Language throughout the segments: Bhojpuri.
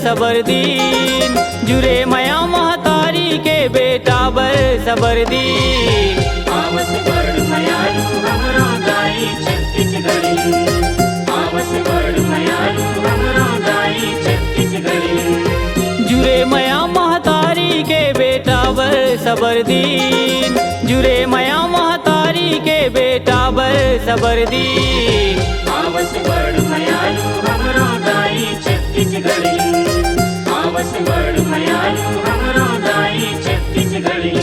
सबर दीन, जुरे मया महतारी के बेटा बर सबर दीन। आवस बड़ मयारू हमरो दाई छत्तीसगढ़ी, आवस बड़ मयारू हमरो दाई छत्तीसगढ़ी। जुरे मया महतारी के बेटा बर सबर दीन, जुरे मया महतारी के बेटा बर सबर दीन। आवस बड़ मयारू हमरो दाई छत्तीसगढ़ी, आवस बड़ मयारू हमरो दाई छत्तीसगढ़ी।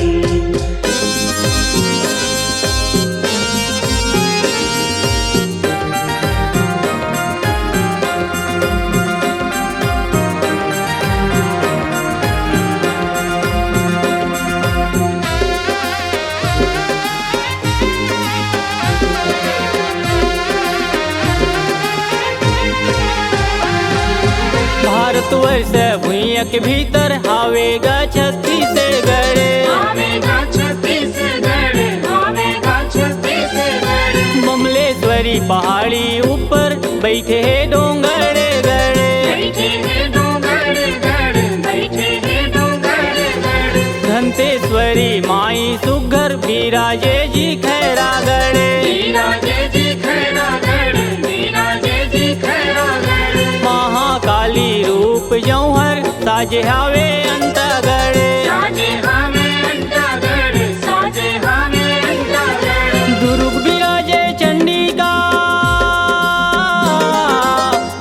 भारतवर्ष भुइया के भीतर हावेगा छत्तीसगढ़, आवेगा छत्तीसगढ़, आवेगा छत्तीसगढ़। बमलेश्वरी पहाड़ी ऊपर बैठे है डोंगर गढ़, बैठे हैं डोंगर गढ़, बैठे हैं डोंगर गढ़। धनतेश्वरी माई सुघर बिराजे जी खैरागढ़, बिराजे जी खैरागढ़, बिराजे जी खैरागढ़। महाकाली रूप जौहर साजे हावे अंतगढ़, साजे हावे अंतागढ़, साजे हावे अंतागढ़। दुर्ग बिराजे चंडिका,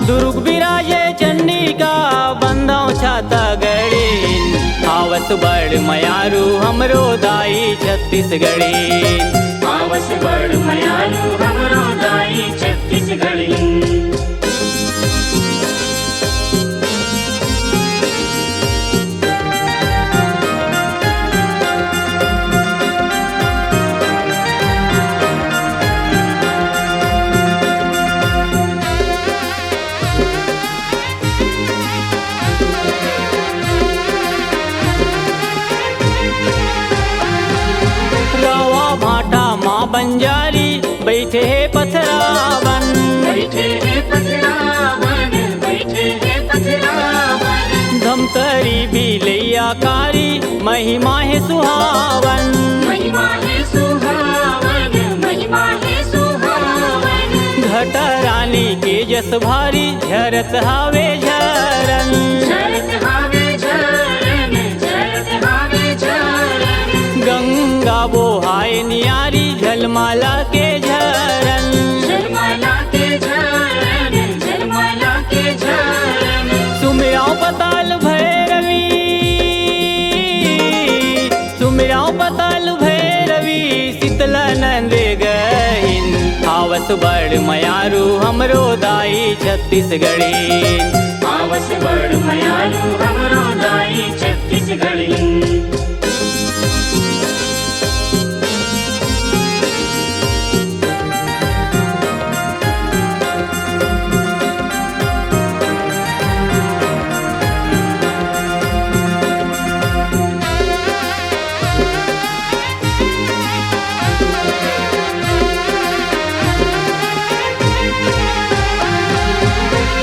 दुर्ग बिराजे चंडिका बंदाओ छाता गढ़ीन। आवस बड़ मयारू हमरो दाई छत्तीसगढ़ी, आवस बड़ मयारू हमरो दाई छत्तीसगढ़ी। रावा भाटा माँ बंजारी बैठे है पथरावन, बैठे हैं पथरावन, बैठे हैं पथरावन। धमतरी बिलैया कारी महिमा है सुहावन, महिमा है सुहावन, महिमा है सुहावन। घट रानी के जस भारी झरत हावे झरन, झरत हावे झरन, झरत हावे झरन। गंगा बोहाए नियारी झलमाला के झरन, झलमाला के झरन, झलमाला के झरन। सुमिराओ पताल भैरवी, सुमिराओ पताल भैरवी शीतला नंद गहिन। आवस बड़ मयारू हमरो दाई छत्तीसगढ़ी, आवस बड़ मयारू हमरो दाई छत्तीसगढ़ी।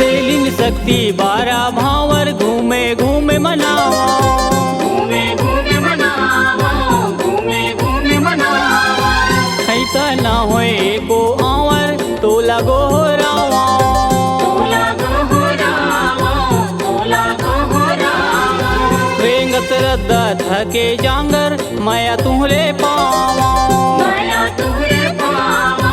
तेलिन शक्ति बारा भावर घूमे घूमे मनावा, घूमे घूमे मनावा, घूमे घूमे मनावा। ऐसा ना होए को आवर तो लगो रावा, तोला गो रावा, तोला गो रावा। रेंगत रद्दा थके जांगर माया तुहरे पावा, माया तुहरे पावा,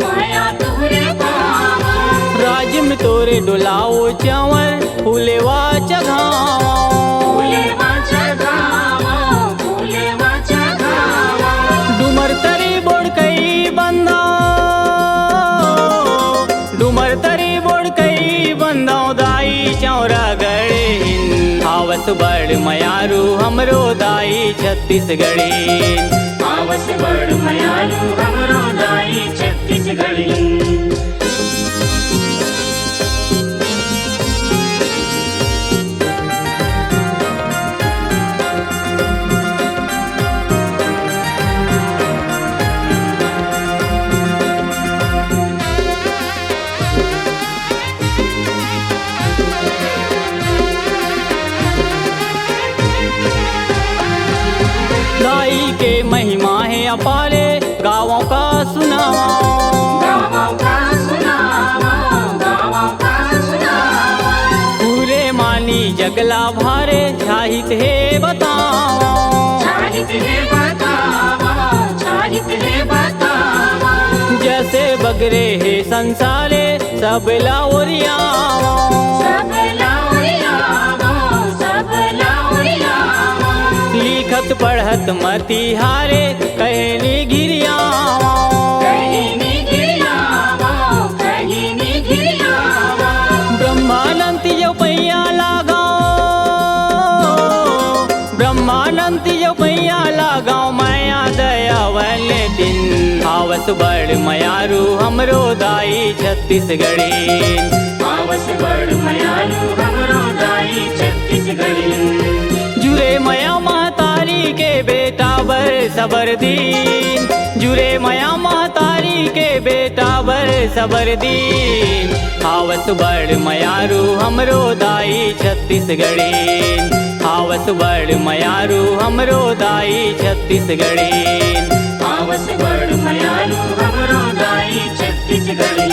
माया तुहरे पावा। राज में तोरे डुलाओ चावर फूले वा चघावा, फूले वाचा गावा, फूले वाचा गावा। डुमर तरी बोड़ कई बंदा, डुमर तरी बोड़ कई बंदाओ दाई चौरा गढ़ीन। आवस बड़ मयारू हमरो दाई छत्तीसगढ़ी, आवस बड़ मयारू हमरो दाई छत्तीसगढ़ी। माया पाले गाँवों का सुनावा। गाँवों का सुनावा, गाँवों का सुनावा। पूरे मानी जगला भारे छाहित है बतावा। छाहित है बतावा, छाहित है बतावा। जैसे बगरे है संसारे सब लाओरियावा। सब लाउरियावा, सब लाउरियावा। लिखत पढ़त मती हारे कहनी गिरियावा। कहीं गिरियावा, कहीं गिरियावा। ब्रह्मानंद जो पैया लगाओ, ब्रह्मानंद जो पैया लगाओ। माया दया वाले दिन आवस बड़ मयारू हमरो दाई छत्तीसगढ़ी। आवस बड़ मयालू हमरो दाई छत्तीसगढ़ी। जुरे मया महतारी के बेटा बर सबर दीन। जुरे मया महतारी के बेटा बर सबर दीन। आवस बड़ मयारू हमरो दाई छत्तीसगढ़ी। आवस बड़ मयारू हमरो दाई छत्तीसगढ़ी। आवस बड़ मयालू हमरो दाई छत्तीसगढ़ी।